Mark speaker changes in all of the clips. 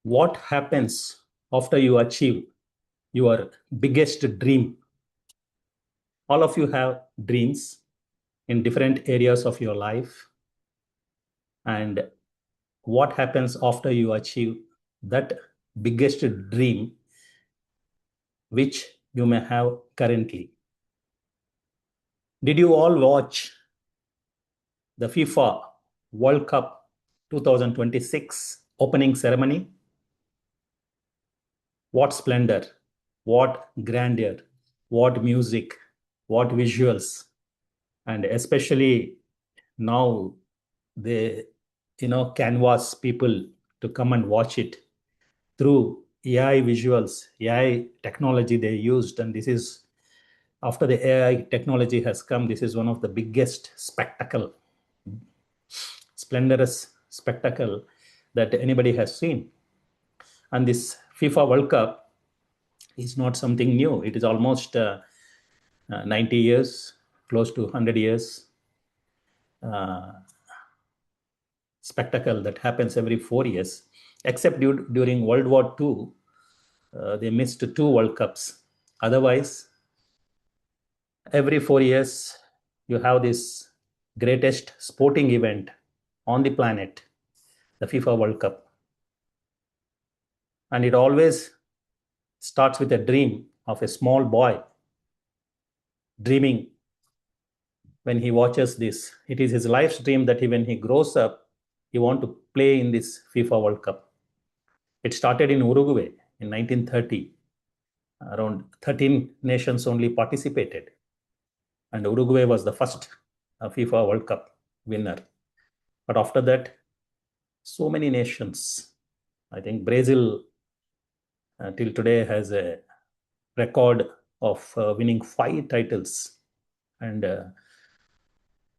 Speaker 1: What happens after you achieve your biggest dream? All of you have dreams in different areas of your life. And what happens after you achieve that biggest dream, which you may have currently? Did you all watch the FIFA World Cup 2026 opening ceremony? What splendor, what grandeur, what music, what visuals, and especially now they canvas people to come and watch it through AI visuals, AI technology they used. And this is after the AI technology has come, this is one of the biggest spectacle, splendorous spectacle that anybody has seen. And this FIFA World Cup is not something new. It is almost 90 years, close to 100 years uh, spectacle that happens every 4 years, except during World War II, they missed two World Cups. Otherwise, every 4 years, you have this greatest sporting event on the planet, the FIFA World Cup. And it always starts with a dream of a small boy dreaming when he watches this. It is his life's dream that when he grows up, he want to play in this FIFA World Cup. It started in Uruguay in 1930. Around 13 nations only participated. And Uruguay was the first FIFA World Cup winner. But after that, so many nations. I think Brazil till today has a record of winning 5 titles. And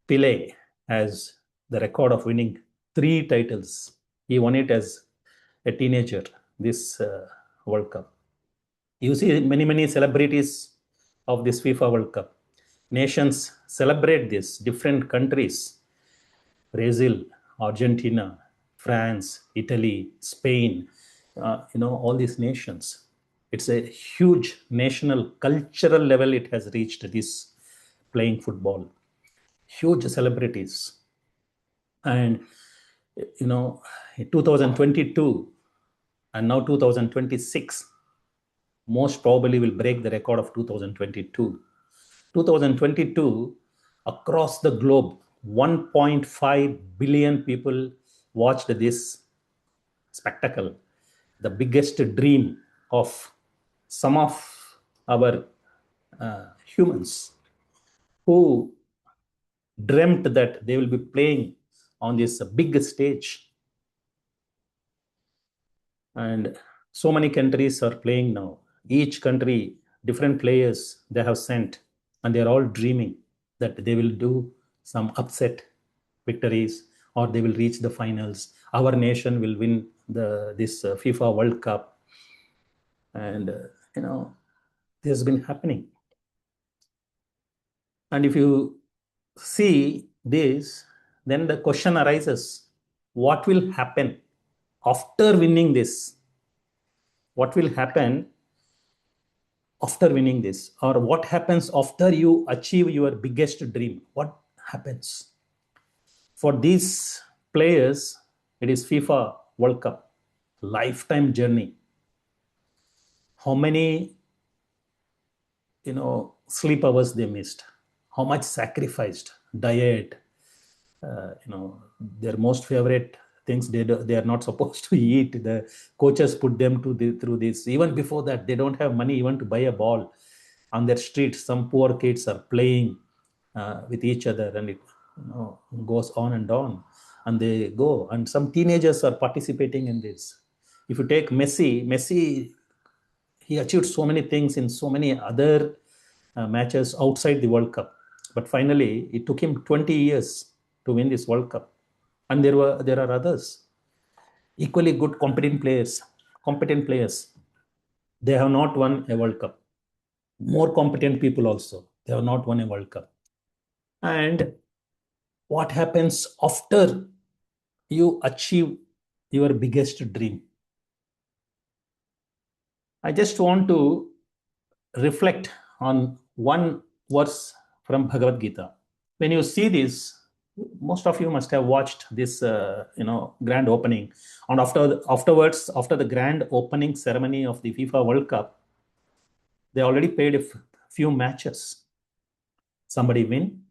Speaker 1: Pele has the record of winning 3 titles. He won it as a teenager, this World Cup. You see many celebrities of this FIFA World Cup. Nations celebrate this, different countries, Brazil, Argentina, France, Italy, Spain, all these nations. It's a huge national cultural level it has reached, this playing football. Huge celebrities. And, you know, in 2022 and now 2026, most probably will break the record of 2022. 2022, across the globe, 1.5 billion people watched this spectacle, the biggest dream of some of our humans who dreamt that they will be playing on this big stage. And so many countries are playing now. Each country, different players they have sent, and they're all dreaming that they will do some upset victories or they will reach the finals. Our nation will win this FIFA World Cup. And, this has been happening. And if you see this, then the question arises, what will happen after winning this? What will happen after winning this? Or what happens after you achieve your biggest dream? What happens? For these players, it is FIFA World Cup, lifetime journey. How many, sleep hours they missed, how much sacrificed, diet, their most favorite things they are not supposed to eat. The coaches put them through this. Even before that, they don't have money even to buy a ball. On their streets, some poor kids are playing with each other, and it goes on and on. And they go, and some teenagers are participating in this. If you take Messi, he achieved so many things in so many other matches outside the World Cup. But finally, it took him 20 years to win this World Cup. And there are others, equally good, competent players. They have not won a World Cup. More competent people also, they have not won a World Cup. And what happens after you achieve your biggest dream? I just want to reflect on one verse from Bhagavad Gita. When you see this, most of you must have watched this, grand opening. And afterwards, after the grand opening ceremony of the FIFA World Cup, they already played a few matches. Somebody win,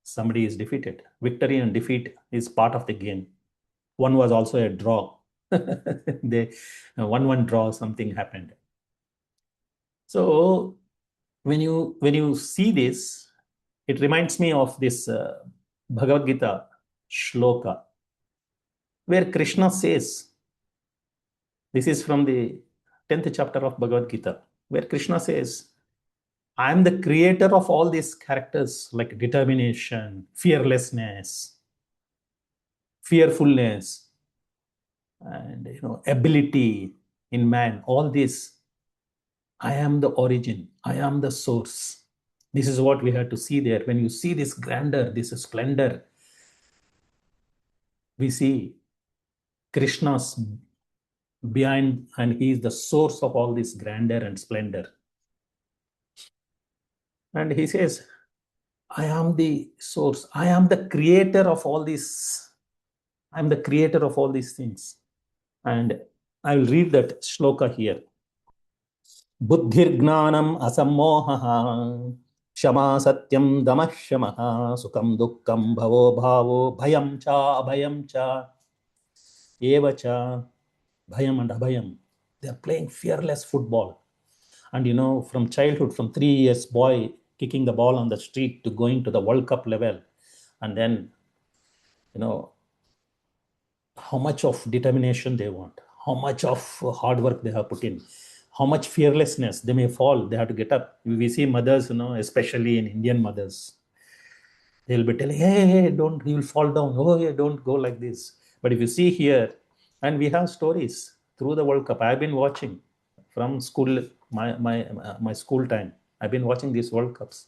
Speaker 1: somebody is defeated. Victory and defeat is part of the game. One was also a draw. They 1-1 draw, something happened. So when you see this, it reminds me of this Bhagavad Gita shloka, where Krishna says, this is from the 10th chapter of Bhagavad Gita, where Krishna says, I am the creator of all these characters like determination, fearlessness, fearfulness, and ability in man. All this, I am the origin, I am the source. This is what we have to see there. When you see this grandeur, this splendor, we see Krishna's behind, and he is the source of all this grandeur and splendor. And he says, I am the source, I am the creator of all this. I am the creator of all these things. And I will read that shloka here. Buddhir gnanam asammoha Shama satyam damah shamaha sukam dukkam bhavo bhavo bhayam cha abhayam cha eva cha bhayam and abhayam. They are playing fearless football. And from childhood, from 3 years boy kicking the ball on the street to going to the World Cup level, and then how much of determination they want, how much of hard work they have put in, how much fearlessness. They may fall, they have to get up. We see mothers, especially in Indian mothers, they'll be telling, hey, don't, you will fall down, oh yeah, don't go like this. But if you see here, and we have stories through the World Cup, I've been watching from school, my school time, I've been watching these World Cups,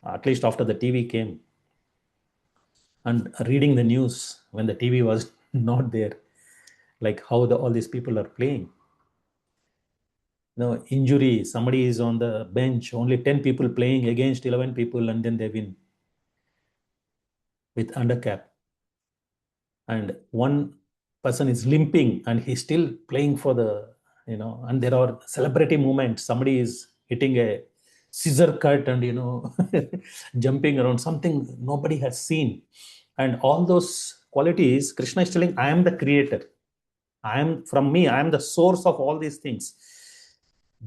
Speaker 1: at least after the TV came, and reading the news when the TV was not there, like how all these people are playing. Injury, somebody is on the bench, only 10 people playing against 11 people, and then they win with undercap. And one person is limping and he's still playing for the, and there are celebrity moments. Somebody is hitting a scissor cut and, jumping around, something nobody has seen. And all those qualities, Krishna is telling, I am the creator. I am the source of all these things.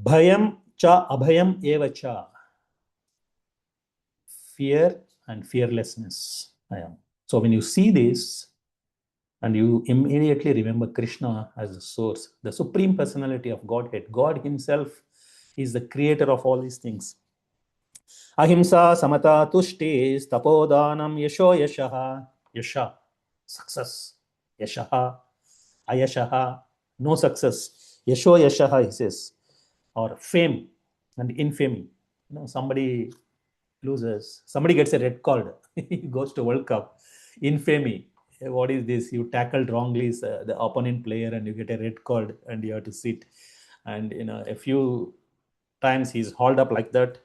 Speaker 1: Bhayam cha abhayam eva cha. Fear and fearlessness I am. So when you see this, and you immediately remember Krishna as the source, the supreme personality of Godhead. God himself is the creator of all these things. Ahimsa samata tushtis tapodanam yasho yashaha. Yasha, success. Yashaha, ayashaha, no success. Yasho yashaha, he says. Or fame and infamy. Somebody loses, somebody gets a red card, he goes to World Cup. Infamy, what is this? You tackled wrongly the opponent player and you get a red card and you have to sit. And a few times he's hauled up like that,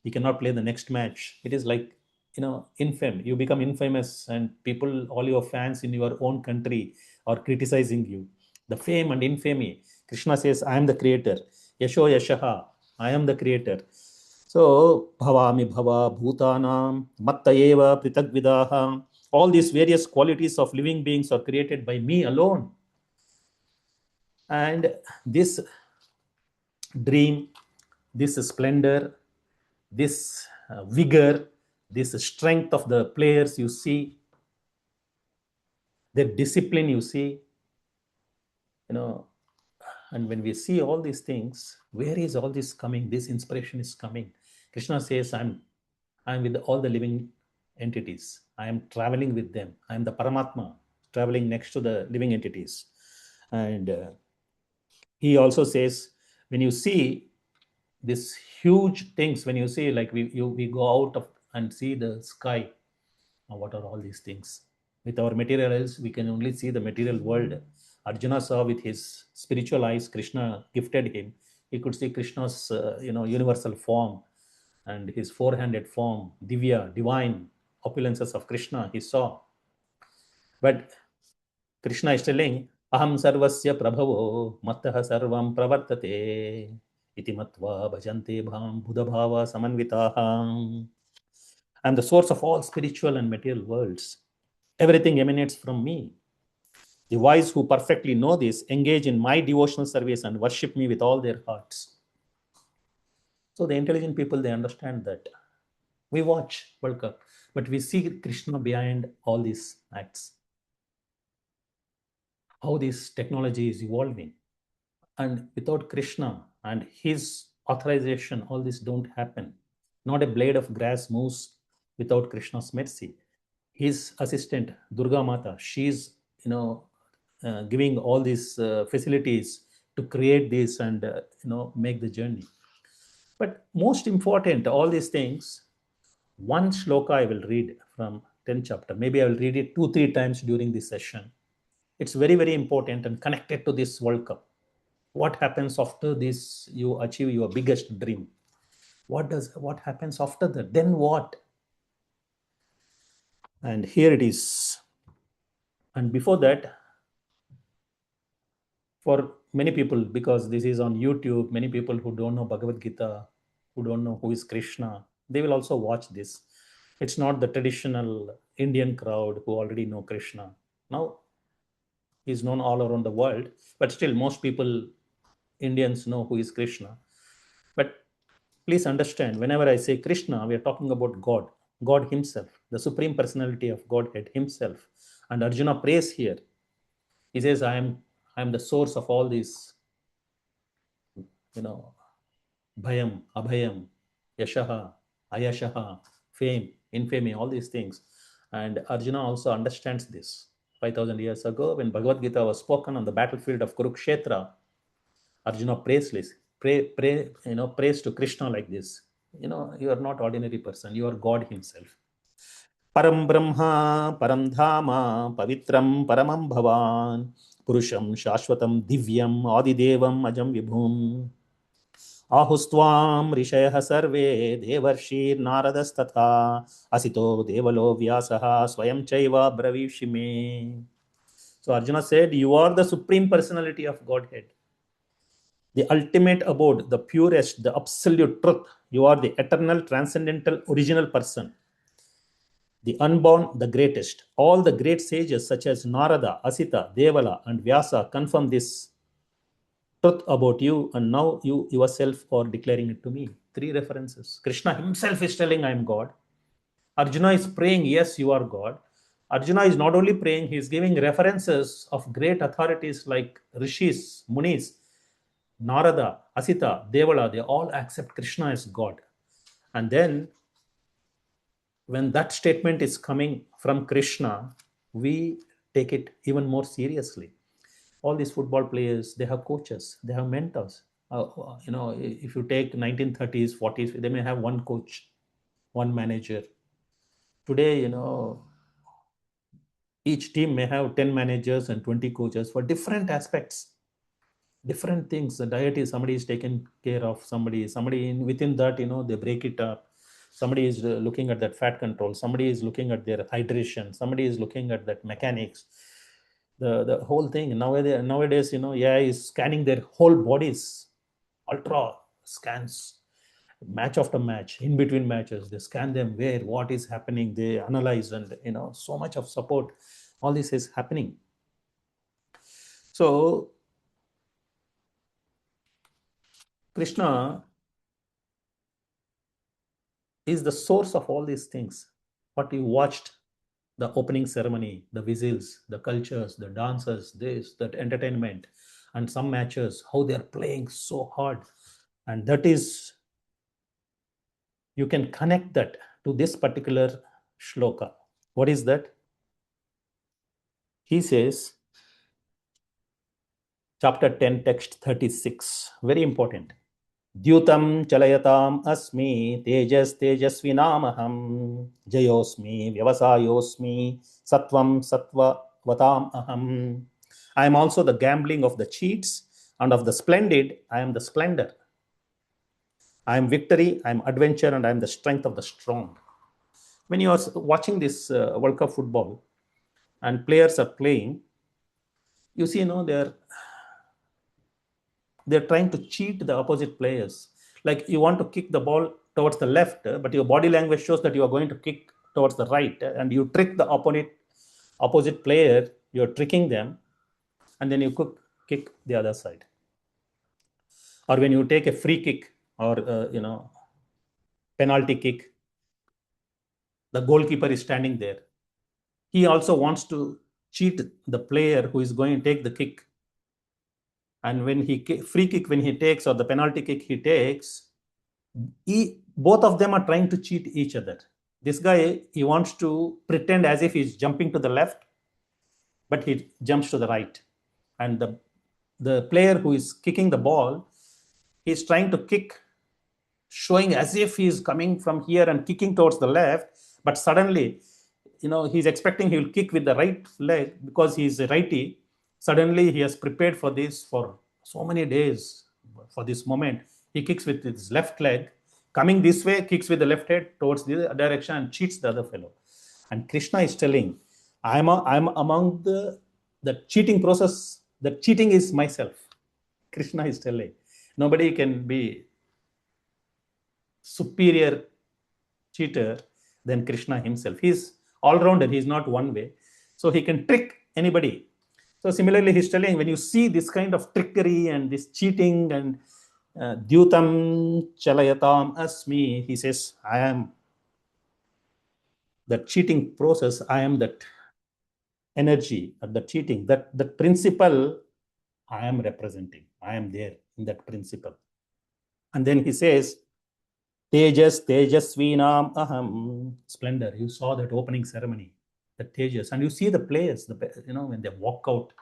Speaker 1: he cannot play the next match. It is like infamy. You become infamous, and people, all your fans in your own country are criticizing you. The fame and infamy. Krishna says, I am the creator. Yasho yashaha, I am the creator. So, bhavami bhava bhutanam mattayeva pritagvidaha. All these various qualities of living beings are created by me alone. And this dream, this splendor, this vigor, this strength of the players you see, their discipline you see, and when we see all these things, where is all this coming? This inspiration is coming. Krishna says, I'm with all the living entities. I am traveling with them. I am the Paramatma traveling next to the living entities. And he also says, when you see these huge things, when you see, like we go out of and see the sky, what are all these things? With our material eyes, we can only see the material world. Arjuna saw with his spiritual eyes, Krishna gifted him. He could see Krishna's universal form and his four-handed form, divya, divine opulences of Krishna. He saw, but Krishna is telling, Aham sarvasya prabhavo mattaha sarvam pravartate iti matva bhajante bham buddhabhava samanvitaha. I am the source of all spiritual and material worlds. Everything emanates from me. The wise who perfectly know this engage in my devotional service and worship me with all their hearts. So the intelligent people, they understand that. We watch World Cup, but we see Krishna behind all these acts. How this technology is evolving. And without Krishna and his authorization, all this don't happen. Not a blade of grass moves without Krishna's mercy. His assistant, Durga Mata, she's giving all these facilities to create this and make the journey. But most important, all these things, one shloka I will read from 10th chapter. Maybe I will read it 2-3 times during this session. It's very, very important and connected to this World Cup. What happens after this? You achieve your biggest dream. What happens after that? Then what? And here it is. And before that, for many people, because this is on YouTube, many people who don't know Bhagavad Gita, who don't know who is Krishna, they will also watch this. It's not the traditional Indian crowd who already know Krishna. Now, he's known all around the world, but still most people, Indians, know who is Krishna. But please understand, whenever I say Krishna, we are talking about God, God himself, the supreme personality of Godhead himself. And Arjuna prays here. He says, I am the source of all these, bhayam, abhayam, yashaha, ayashaha, fame, infamy, all these things. And Arjuna also understands this. 5,000 years ago, when Bhagavad Gita was spoken on the battlefield of Kurukshetra, Arjuna prays to Krishna like this. You are not ordinary person. You are God himself. Param Brahma, Param Dhama, Pavitram, Paramam Bhavan, Purusham, Shashwatam, Divyam, Adidevam, Ajam Vibhum. Ahustvam Rishayah Sarve, Devarshir Naradastatha, Asito Devalo Vyasaha, Swayam Chaiva Bravishime. So Arjuna said, you are the supreme personality of Godhead, the ultimate abode, the purest, the absolute truth. You are the eternal, transcendental, original person, the unborn, the greatest. All the great sages such as Narada, Asita, Devala, and Vyasa confirm this truth about you, and now you yourself are declaring it to me. 3 references. Krishna himself is telling, I am God. Arjuna is praying, yes, you are God. Arjuna is not only praying, he is giving references of great authorities like Rishis, Munis, Narada, Asita, Devala. They all accept Krishna as God. And then when that statement is coming from Krishna, we take it even more seriously. All these football players, they have coaches, they have mentors. If you take 1930s, 40s, they may have one coach, one manager. Today, each team may have 10 managers and 20 coaches for different aspects, different things. The diet is somebody is taken care of, somebody within that, they break it up. Somebody is looking at that fat control, somebody is looking at their hydration, somebody is looking at that mechanics, the whole thing. Nowadays, AI is scanning their whole bodies, ultra scans, match after match, in between matches, they scan them, where what is happening, they analyze, and so much of support, all this is happening. So Krishna is the source of all these things. What you watched, the opening ceremony, the whistles, the cultures, the dances, this, that entertainment, and some matches, how they are playing so hard. And that is, you can connect that to this particular shloka. What is that? He says, chapter 10, text 36, very important. Dyutam chalayatam asmi tejas tejasvinamaham jayosmi vyavasayosmi sattvam sattva vatam aham I am also the gambling of the cheats, and of the splendid, I am the splendor. I am victory, I am adventure, and I am the strength of the strong. When you are watching this World Cup football and players are playing, you see, they're trying to cheat the opposite players. Like you want to kick the ball towards the left, but your body language shows that you are going to kick towards the right, and you trick the opposite player. You're tricking them, and then you kick the other side. Or when you take a free kick or penalty kick, the goalkeeper is standing there. He also wants to cheat the player who is going to take the kick. And when free kick when he takes, or the penalty kick he takes, both of them are trying to cheat each other. This guy, he wants to pretend as if he's jumping to the left, but he jumps to the right. And the player who is kicking the ball, he's trying to kick, showing as if he's coming from here and kicking towards the left, but suddenly, he's expecting he'll kick with the right leg because he's a righty. Suddenly, he has prepared for this for so many days, for this moment. He kicks with his left leg, coming this way, kicks with the left head towards the direction and cheats the other fellow. And Krishna is telling, I'm among the cheating process. The cheating is myself. Krishna is telling, nobody can be superior cheater than Krishna himself. He's all-rounder. He's not one way. So he can trick anybody. So similarly, he's telling, when you see this kind of trickery and this cheating and dyutam chalayatam asmi, he says, I am that cheating process. I am that energy of the cheating, that principle I am representing. I am there in that principle. And then he says, Tejas, Tejasvinam Aham, splendor. You saw that opening ceremony, the Tejas, and you see the players, when they walk out,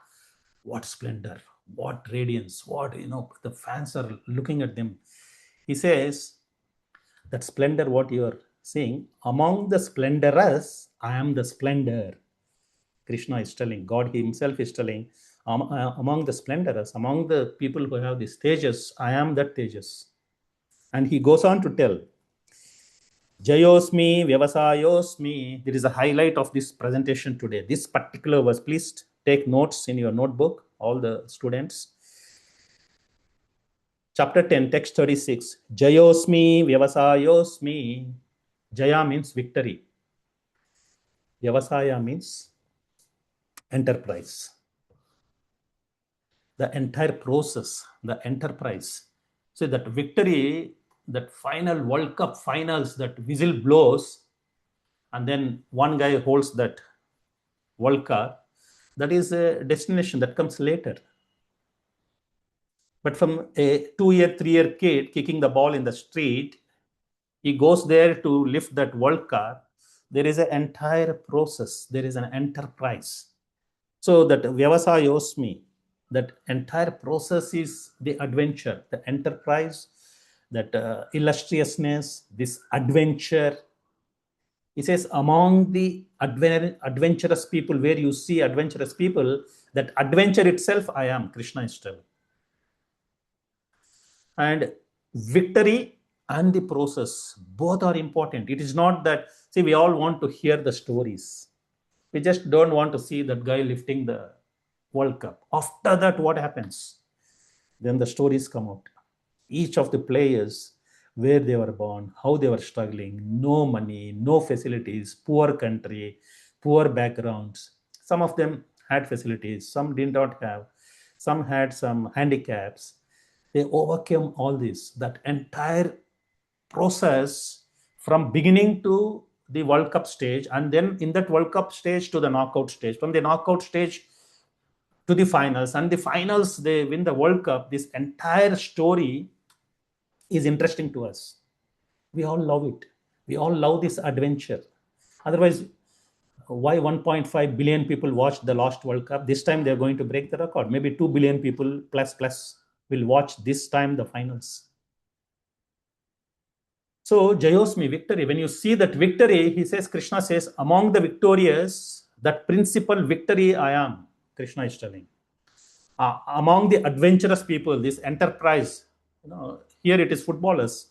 Speaker 1: what splendor, what radiance, the fans are looking at them. He says, that splendor, what you are seeing, among the splendorous, I am the splendor. Krishna is telling, God himself is telling, among the splendorous, among the people who have these Tejas, I am that Tejas. And he goes on to tell, Jayosmi, Vyavasayosmi. There is a highlight of this presentation today. This particular verse, please take notes in your notebook, all the students. Chapter 10, text 36. Jayosmi, Vyavasayosmi. Jaya means victory. Vyavasaya means enterprise. The entire process, the enterprise. So that victory, that final World Cup finals, that whistle blows, and then one guy holds that World Cup, that is a destination that comes later. But from a 2-year, 3-year kid kicking the ball in the street, he goes there to lift that World Cup. There is an entire process. There is an enterprise. So that Vyavasayosmi, that entire process is the adventure, the enterprise, that illustriousness, this adventure. He says, among the adventurous people, where you see adventurous people, that adventure itself, I am, Krishna is telling. And victory and the process, both are important. It is not that, see, we all want to hear the stories. We just don't want to see that guy lifting the World Cup. After that, what happens? Then the stories come out. Each of the players, where they were born, how they were struggling, no money, no facilities, poor country, poor backgrounds. Some of them had facilities, some did not have, some had some handicaps. They overcame all this, that entire process from beginning to the World Cup stage, and then in that World Cup stage to the knockout stage, from the knockout stage to the finals, and the finals, they win the World Cup. This entire story is interesting to us. We all love it. We all love this adventure. Otherwise, why 1.5 billion people watched the last World Cup? This time they're going to break the record. Maybe 2 billion people plus will watch this time the finals. So Jayosmi, victory. When you see that victory, he says, Krishna says, among the victorious, that principal victory I am, Krishna is telling. Among the adventurous people, this enterprise, here it is footballers.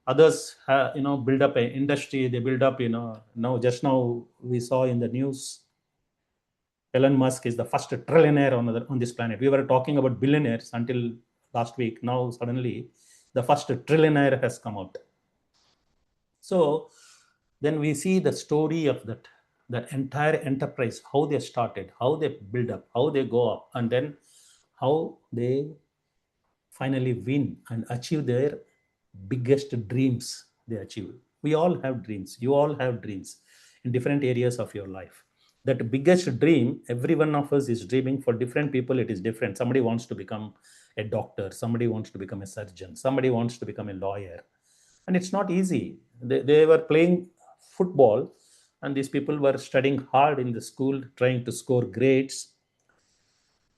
Speaker 1: Others, build up an industry. They build up, now just now we saw in the news, Elon Musk is the first trillionaire on this planet. We were talking about billionaires until last week. Now suddenly, the first trillionaire has come out. So then we see the story of the entire enterprise, how they started, how they build up, how they go up, and then how they finally win and achieve their biggest dreams they achieve. We all have dreams. You all have dreams in different areas of your life. That biggest dream, every one of us is dreaming. For different people, it is different. Somebody wants to become a doctor, somebody wants to become a surgeon, somebody wants to become a lawyer. And it's not easy. They were playing football, and these people were studying hard in the school, trying to score grades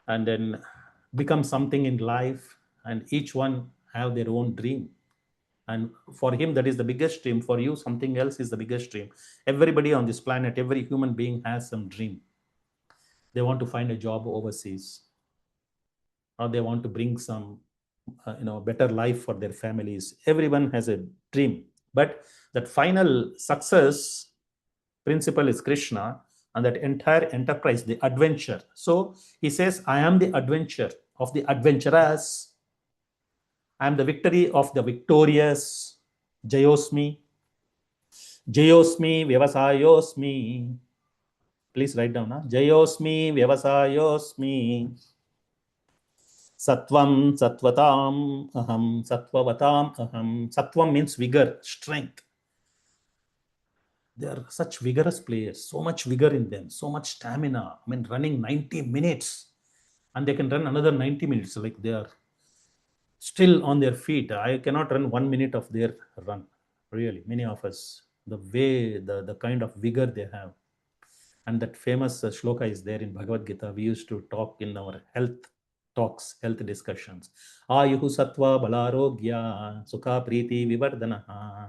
Speaker 1: and then become something in life, and each one have their own dream. And for him, that is the biggest dream. For you, something else is the biggest dream. Everybody on this planet, every human being has some dream. They want to find a job overseas, or they want to bring some better life for their families. Everyone has a dream, but that final success principle is Krishna, and that entire enterprise, the adventure. So he says, I am the adventure of the adventurous. I am the victory of the victorious. Jayosmi. Jayosmi Vyavasayosmi. Please write down. Jayosmi Vyavasayosmi. Sattvam Sattvatam Aham. Sattvavatam Aham. Sattvam means vigor, strength. They are such vigorous players, so much vigor in them, so much stamina. I mean, running 90 minutes and they can run another 90 minutes. Like they are still on their feet. I cannot run 1 minute of their run. Really, many of us, the way, the kind of vigor they have. And that famous shloka is there in Bhagavad Gita. We used to talk in our health talks, health discussions. Ayuhu sattva balarogya sukha priti vivardhanaha.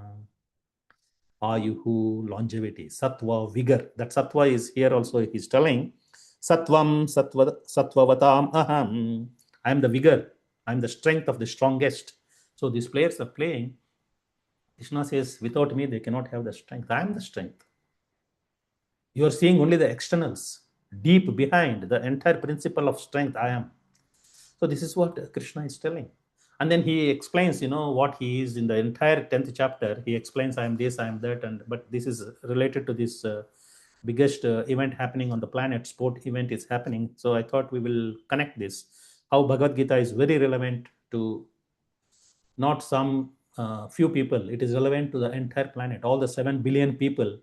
Speaker 1: Ayuhu, longevity, sattva, vigor. That sattva is here also, he's telling. Sattvam, sattvavatam aham. I am the vigor. I am the strength of the strongest. So these players are playing. Krishna says, without me, they cannot have the strength. I am the strength. You are seeing only the externals. Deep behind the entire principle of strength, I am. So this is what Krishna is telling. And then he explains, what he is in the entire 10th chapter. He explains, I am this, I am that. But this is related to this biggest event happening on the planet. Sport event is happening. So I thought we will connect this. How Bhagavad Gita is very relevant to not some few people. It is relevant to the entire planet. All the 7 billion people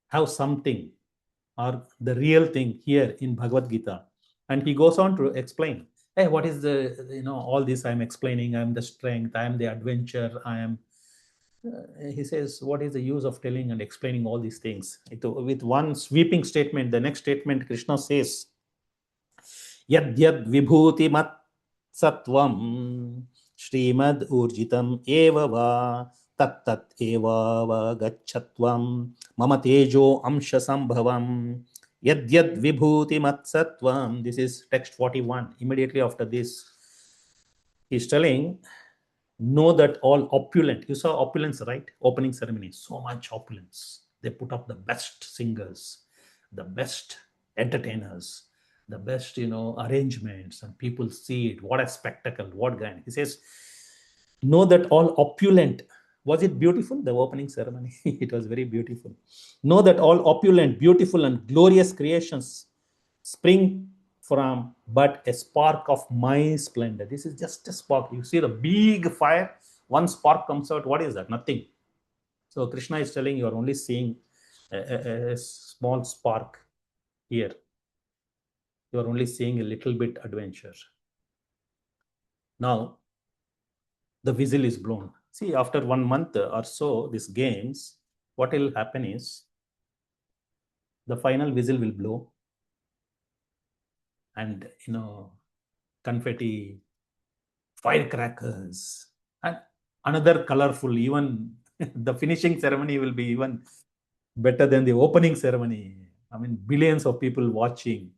Speaker 1: have something or the real thing here in Bhagavad Gita. And he goes on to explain, hey, what is all this I'm explaining? I'm the strength, I am the adventure, I am. He says, what is the use of telling and explaining all these things? With one sweeping statement, the next statement, Krishna says, Yad yad vibhuti mat sattvam Srimad urjitam eva va tat tat eva va gachatvam mama tejo amsha sambhavam yad yad vibhuti mat sattvam. This is text 41. Immediately after this, he's telling, know that all opulent, you saw opulence, right? Opening ceremony, so much opulence. They put up the best singers, the best entertainers, the best arrangements, and people see it. What a spectacle, what grand. He says, know that all opulent. Was it beautiful, the opening ceremony? It was very beautiful. Know that all opulent, beautiful, and glorious creations spring from but a spark of my splendor. This is just a spark. You see the big fire, one spark comes out. What is that? Nothing. So Krishna is telling, you are only seeing a small spark here. You are only seeing a little bit adventure. Now the whistle is blown. See, after 1 month or so, these games, what will happen is the final whistle will blow, and confetti, firecrackers, and another colorful, even the finishing ceremony will be even better than the opening ceremony. I mean, billions of people watching.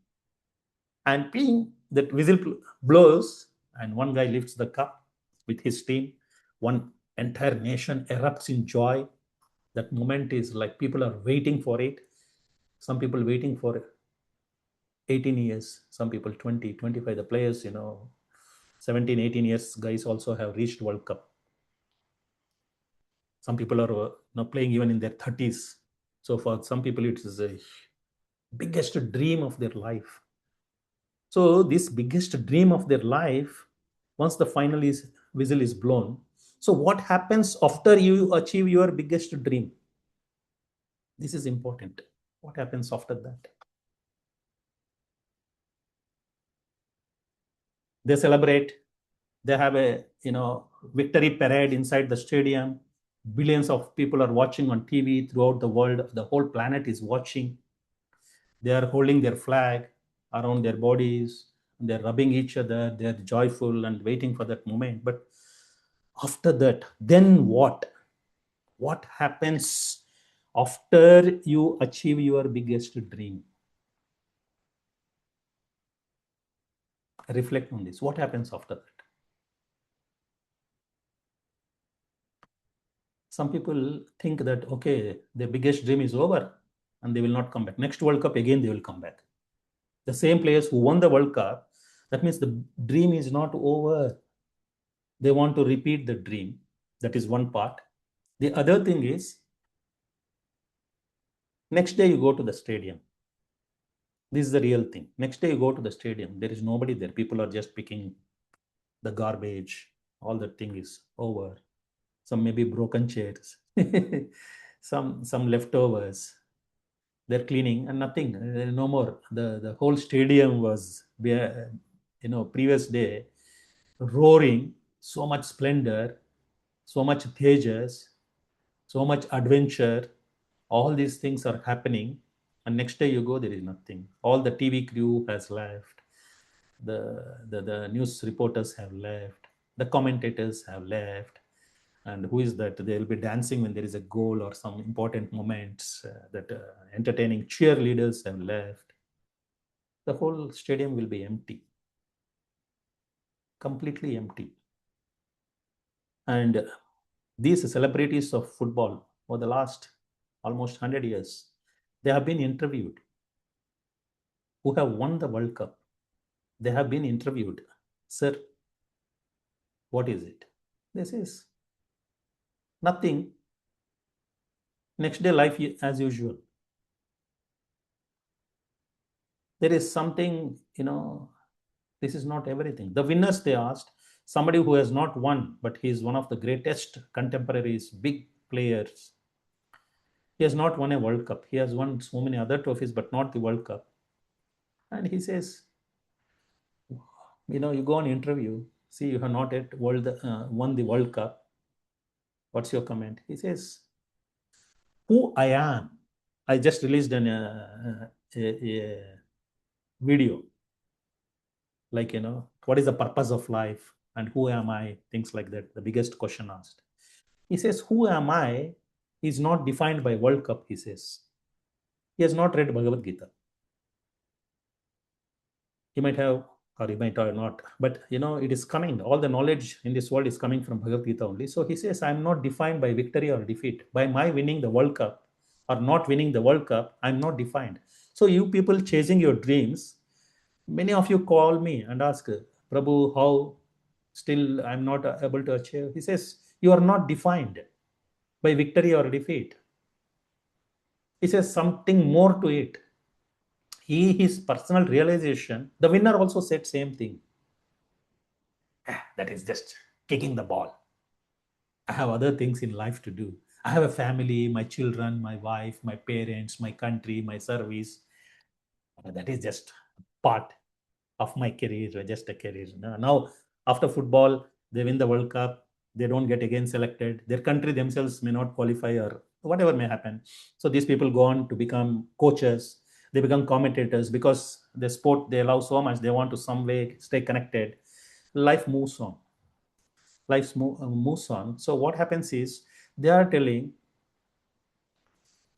Speaker 1: And being that whistle blows, and one guy lifts the cup with his team, one entire nation erupts in joy. That moment is like people are waiting for it. Some people waiting for 18 years, some people 20, 25. The players, 17, 18 years guys also have reached World Cup. Some people are playing even in their 30s. So for some people, it is the biggest dream of their life. So this biggest dream of their life, once the final is whistle is blown, so what happens after you achieve your biggest dream? This is important. What happens after that? They celebrate. They have a victory parade inside the stadium. Billions of people are watching on TV throughout the world. The whole planet is watching. They are holding their flag around their bodies. They're rubbing each other. They're joyful and waiting for that moment. But after that, then what? What happens after you achieve your biggest dream? Reflect on this. What happens after that? Some people think that, okay, their biggest dream is over and they will not come back. Next World Cup, again, they will come back. The same players who won the World Cup, that means the dream is not over. They want to repeat the dream. That is one part. The other thing is, next day you go to the stadium. This is the real thing. Next day you go to the stadium. There is nobody there. People are just picking the garbage. All that thing is over. Some maybe broken chairs. some leftovers. They're cleaning and nothing. No more. The whole stadium was, previous day roaring, so much splendor, so much tejas, so much adventure. All these things are happening, and next day you go, there is nothing. All the TV crew has left. The news reporters have left. The commentators have left. And who is that? They will be dancing when there is a goal or some important moments. That entertaining cheerleaders have left. The whole stadium will be empty, completely empty. And these celebrities of football for the last almost 100 years, they have been interviewed, who have won the World Cup. They have been interviewed. Sir, what is it? This is nothing. Next day, life as usual. There is something, this is not everything. The winners, they asked, somebody who has not won, but he is one of the greatest contemporaries, big players. He has not won a World Cup. He has won so many other trophies, but not the World Cup. And he says, you go on interview, see, you have not yet won the World Cup. What's your comment? He says, who I am. I just released a video, like, what is the purpose of life and who am I? Things like that. The biggest question asked. He says, who am I is not defined by World Cup, he says. He has not read Bhagavad Gita. He might have, or he might have not, but it is coming. All the knowledge in this world is coming from Bhagavad Gita only. So he says, I'm not defined by victory or defeat. By my winning the World Cup or not winning the World Cup, I'm not defined. So you people chasing your dreams, many of you call me and ask, Prabhu, how still I'm not able to achieve? He says, you are not defined by victory or defeat. He says something more to it. His personal realization, the winner also said same thing. That is just kicking the ball. I have other things in life to do. I have a family, my children, my wife, my parents, my country, my service. That is just part of my career, just a career. Now, after football, they win the World Cup. They don't get again selected. Their country themselves may not qualify or whatever may happen. So these people go on to become coaches. They become commentators because the sport they love so much. They want to some way stay connected. Life moves on. Life moves on. So what happens is they are telling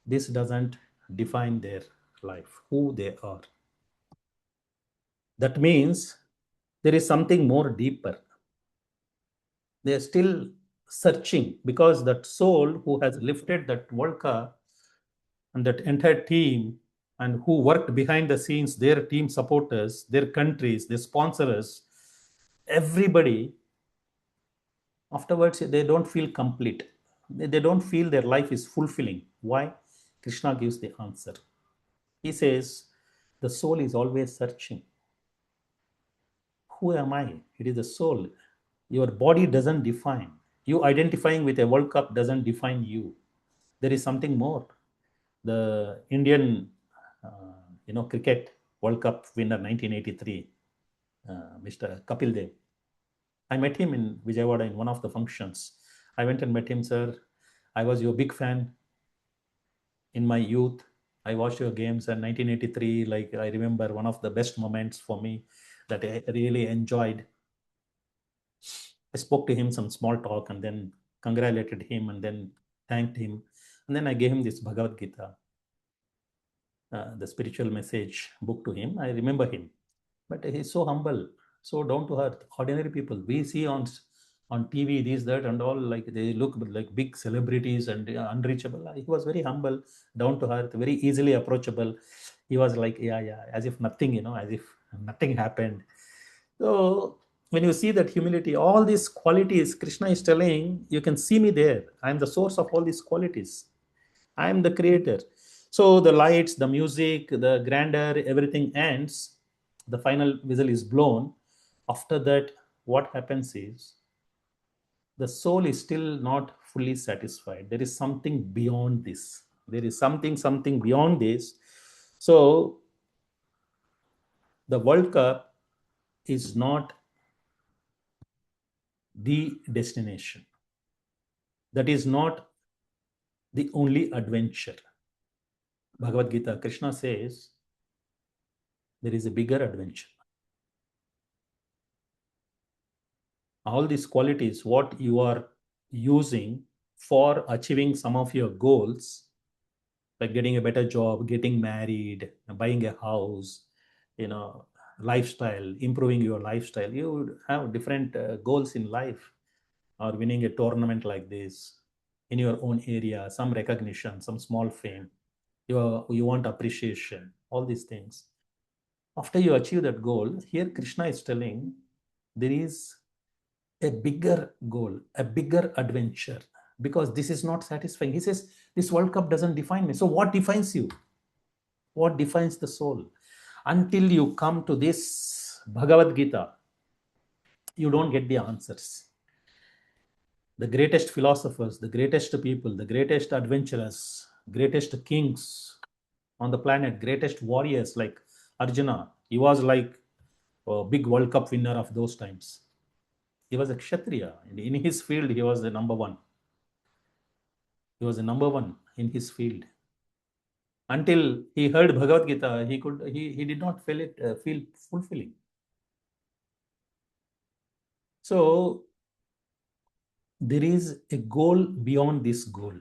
Speaker 1: this doesn't define their life, who they are. That means there is something more deeper. They are still searching, because that soul who has lifted that World Cup and that entire team, and who worked behind the scenes, their team supporters, their countries, their sponsors, everybody, afterwards they don't feel complete. They don't feel their life is fulfilling. Why? Krishna gives the answer. He says, the soul is always searching. Who am I? It is the soul. Your body doesn't define. You identifying with a World Cup doesn't define you. There is something more. The Indian, cricket World Cup winner 1983, Mr. Kapil Dev. I met him in Vijayawada in one of the functions. I went and met him, sir. I was your big fan in my youth. I watched your games in 1983. Like, I remember one of the best moments for me that I really enjoyed. I spoke to him some small talk and then congratulated him and then thanked him. And then I gave him this Bhagavad Gita, the spiritual message book to him. I remember him. But he's so humble, so down to earth. Ordinary people we see on TV, these, that, and all, like they look like big celebrities and unreachable. He was very humble, down to earth, very easily approachable. He was like, yeah, yeah, as if nothing, as if nothing happened. So when you see that humility, all these qualities, Krishna is telling, you can see me there. I am the source of all these qualities. I am the creator. So the lights, the music, the grandeur, everything ends. The final whistle is blown. After that, what happens is the soul is still not fully satisfied. There is something beyond this. There is something beyond this. So the World Cup is not the destination. That is not the only adventure. Bhagavad Gita, Krishna says there is a bigger adventure. All these qualities, what you are using for achieving some of your goals, like getting a better job, getting married, buying a house, lifestyle, improving your lifestyle. You have different goals in life, or winning a tournament like this in your own area, some recognition, some small fame. You want appreciation, all these things. After you achieve that goal, here Krishna is telling there is a bigger goal, a bigger adventure, because this is not satisfying. He says, this World Cup doesn't define me. So what defines you? What defines the soul? Until you come to this Bhagavad Gita, you don't get the answers. The greatest philosophers, the greatest people, the greatest adventurers, greatest kings on the planet, greatest warriors like Arjuna, he was like a big World Cup winner of those times. He was a Kshatriya. In his field, he was the number one. He was the number one in his field. Until he heard Bhagavad Gita, he did not feel fulfilling. So there is a goal beyond this goal.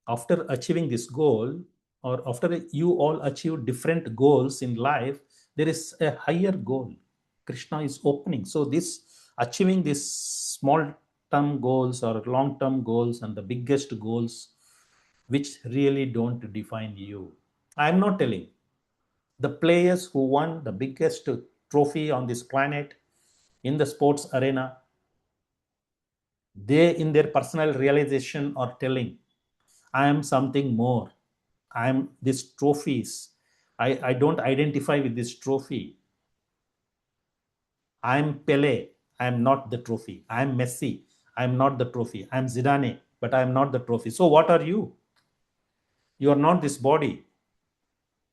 Speaker 1: After achieving this goal, or after you all achieve different goals in life, there is a higher goal Krishna is opening. So this achieving these small term goals or long term goals and the biggest goals, which really don't define you. I am not telling the players who won the biggest trophy on this planet in the sports arena, they in their personal realization are telling, I am something more. I am these trophies. I don't identify with this trophy. I am Pele. I am not the trophy. I am Messi. I am not the trophy. I am Zidane, but I am not the trophy. So what are you? You are not this body.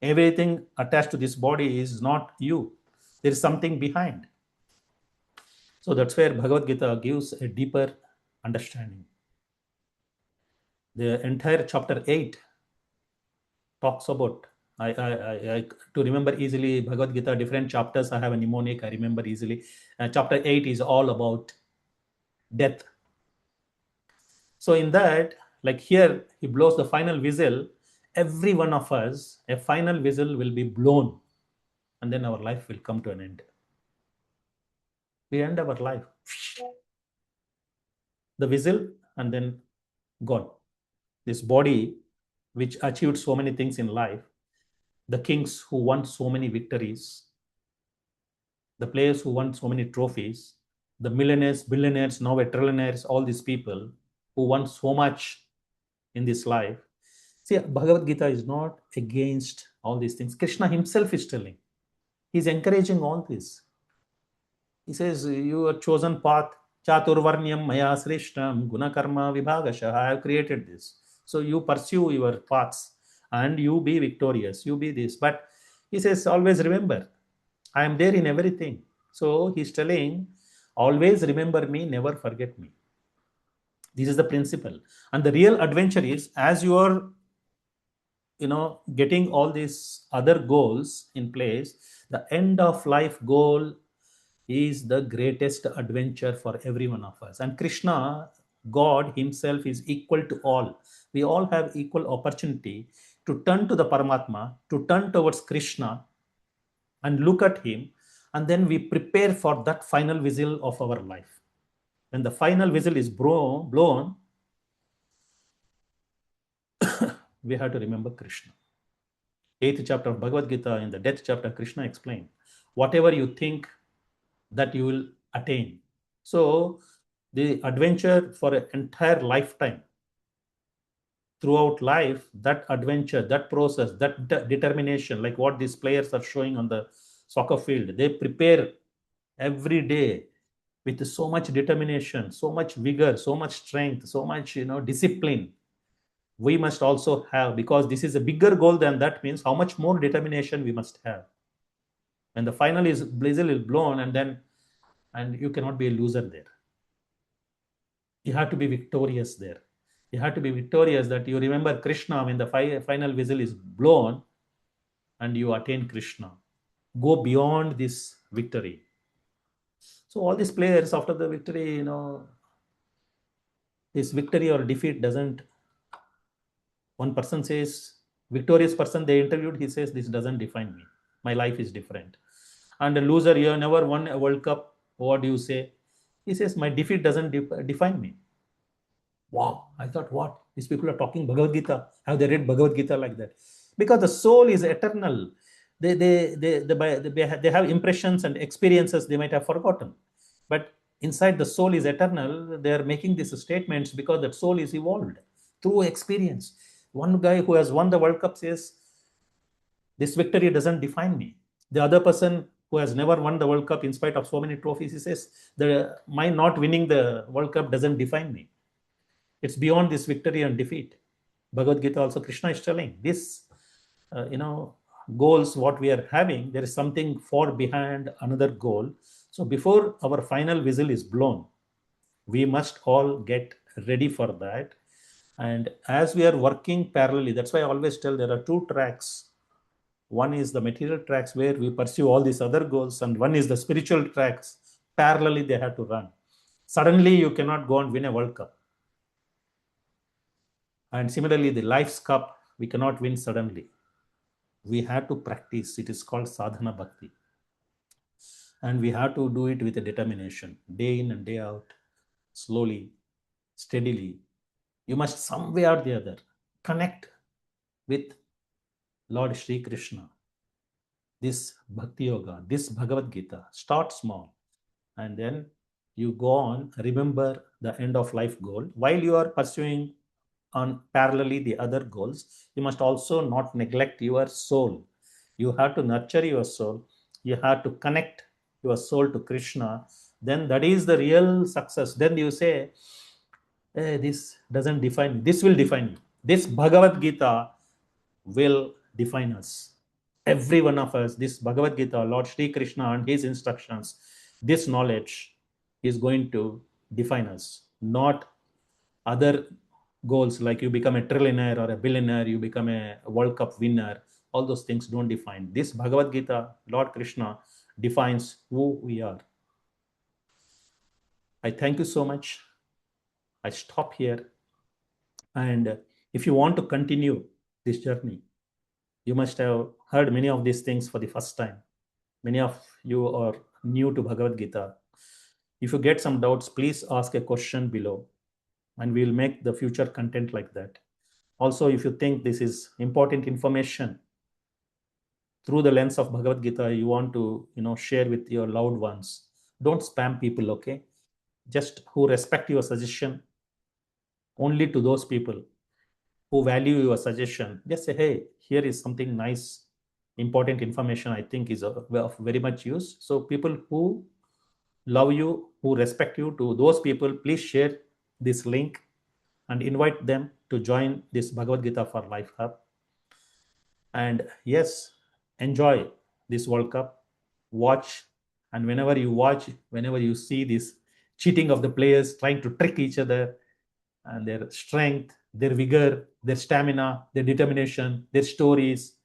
Speaker 1: Everything attached to this body is not you. There is something behind. So that's where Bhagavad Gita gives a deeper understanding. The entire chapter 8 talks about, I to remember easily Bhagavad Gita, different chapters, I have a mnemonic, I remember easily. Chapter 8 is all about death. So in that, like here, he blows the final whistle. Every one of us, a final whistle will be blown, and then our life will come to an end. We end our life. The whistle and then gone. This body, which achieved so many things in life, the kings who won so many victories, the players who won so many trophies, the millionaires, billionaires, now trillionaires, all these people who won so much in this life. See, Bhagavad Gita is not against all these things. Krishna himself is telling. He's encouraging all this. He says, your chosen path, chaturvarnyam maya srishtam gunakarma vibhagasha. I have created this. So you pursue your paths and you be victorious. You be this. But he says, always remember, I am there in everything. So he's telling, always remember me, never forget me. This is the principle. And the real adventure is, as you are getting all these other goals in place, the end of life goal is the greatest adventure for every one of us. And Krishna, God himself, is equal to all. We all have equal opportunity to turn to the Paramatma, to turn towards Krishna and look at him, and then we prepare for that final whistle of our life. When the final whistle is blown, we have to remember Krishna. 8th chapter of Bhagavad Gita, in the death chapter, Krishna explained, whatever you think that you will attain. So the adventure for an entire lifetime, throughout life, that adventure, that process, that determination, like what these players are showing on the soccer field, they prepare every day with so much determination, so much vigor, so much strength, so much discipline. We must also have, because this is a bigger goal than that, means how much more determination we must have. When the final whistle is blown, and you cannot be a loser there. You have to be victorious there. You have to be victorious, that you remember Krishna when the final whistle is blown, and you attain Krishna. Go beyond this victory. So all these players, after the victory, this victory or defeat doesn't, one person says, victorious person they interviewed, he says, this doesn't define me. My life is different. And a loser, you have never won a World Cup, what do you say? He says, my defeat doesn't define me. Wow, I thought, what? These people are talking Bhagavad Gita. Have they read Bhagavad Gita like that? Because the soul is eternal. They have impressions and experiences they might have forgotten. But inside the soul is eternal. They are making these statements because that soul is evolved through experience. One guy who has won the World Cup says, this victory doesn't define me. The other person who has never won the World Cup in spite of so many trophies, he says, my not winning the World Cup doesn't define me. It's beyond this victory and defeat. Bhagavad Gita also, Krishna is telling this, goals what we are having, there is something far behind another goal. So before our final whistle is blown, we must all get ready for that. And as we are working parallelly, that's why I always tell there are two tracks. One is the material tracks where we pursue all these other goals, and one is the spiritual tracks. Parallelly, they have to run. Suddenly, you cannot go and win a World Cup. And similarly, the life's cup, we cannot win suddenly. We have to practice. It is called sadhana bhakti. And we have to do it with a determination, day in and day out, slowly, steadily. You must some way or the other connect with Lord Shri Krishna. This Bhakti Yoga, this Bhagavad Gita, start small. And then you go on, remember the end of life goal. While you are pursuing on parallelly the other goals, you must also not neglect your soul. You have to nurture your soul. You have to connect your soul to Krishna. Then that is the real success. Then you say, this doesn't define me. This will define me. This Bhagavad Gita will define us. Every one of us, this Bhagavad Gita, Lord Shri Krishna and his instructions, this knowledge is going to define us, not other goals like you become a trillionaire or a billionaire, you become a World Cup winner. All those things don't define. This Bhagavad Gita, Lord Krishna, defines who we are. I thank you so much. I stop here. And if you want to continue this journey, you must have heard many of these things for the first time. Many of you are new to Bhagavad Gita. If you get some doubts, please ask a question below, and we'll make the future content like that. Also, if you think this is important information through the lens of Bhagavad Gita, you want to share with your loved ones, don't spam people, okay? Just who respect your suggestion, only to those people who value your suggestion, just say, hey, here is something nice, important information I think is of very much use. So people who love you, who respect you, to those people, please share this link and invite them to join this Bhagavad Gita for Life Hub. And yes, enjoy this World Cup. Watch, and whenever you watch, whenever you see this cheating of the players trying to trick each other, and their strength, their vigor, their stamina, their determination, their stories,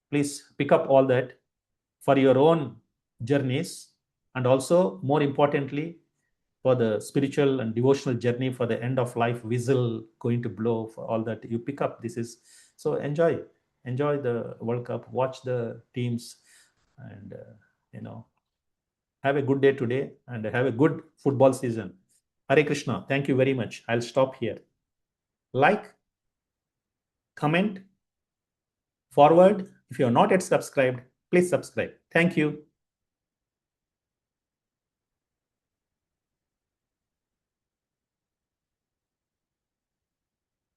Speaker 1: please pick up all that for your own journeys, and also, more importantly, for the spiritual and devotional journey, for the end of life whistle going to blow, for all that you pick up. This is so enjoy the World Cup, watch the teams, and have a good day today, and have a good football season. Hare Krishna. Thank you very much. I'll stop here. Like, comment, forward. If you are not yet subscribed, please subscribe. Thank you.